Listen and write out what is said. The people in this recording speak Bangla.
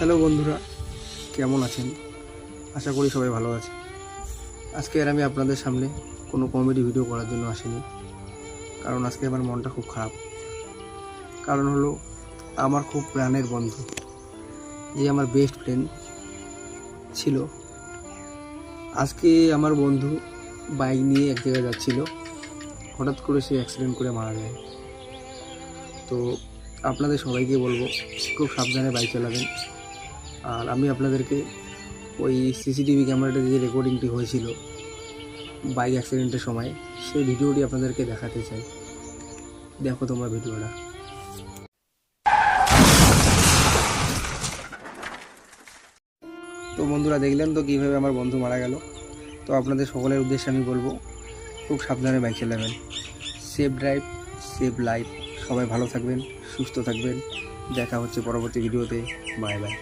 হ্যালো বন্ধুরা, কেমন আছেন? আশা করি সবাই ভালো আছে। আজকে আর আমি আপনাদের সামনে কোনো কমেডি ভিডিও করার জন্য আসিনি, কারণ আজকে আমার মনটা খুব খারাপ। কারণ হলো, আমার খুব প্রাণের বন্ধু, যে আমার বেস্ট ফ্রেন্ড ছিল, আজকে আমার বন্ধু বাইক নিয়ে এক জায়গায় যাচ্ছিল, হঠাৎ করে সে অ্যাক্সিডেন্ট করে মারা যায়। তো আপনাদের সবাইকে বলবো, খুব সাবধানে বাইক চালাবেন। আর আমি আপনাদেরকে ওই সিসিটিভি ক্যামেরাতে যে রেকর্ডিংটি হয়েছিল বাইক অ্যাক্সিডেন্টের সময়, সেই ভিডিওটি আপনাদেরকে দেখাতে চাই। দেখো তোমরা ভিডিওটা। তো বন্ধুরা, দেখলেন তো কীভাবে আমার বন্ধু মারা গেল। তো আপনাদের সকলের উদ্দেশ্যে আমি বলবো, খুব সাবধানে বাইক চালাবেন। Safe drive, safe life. সবাই ভালো থাকবেন, সুস্থ থাকবেন। দেখা হচ্ছে পরবর্তী ভিডিওতে। Bye bye.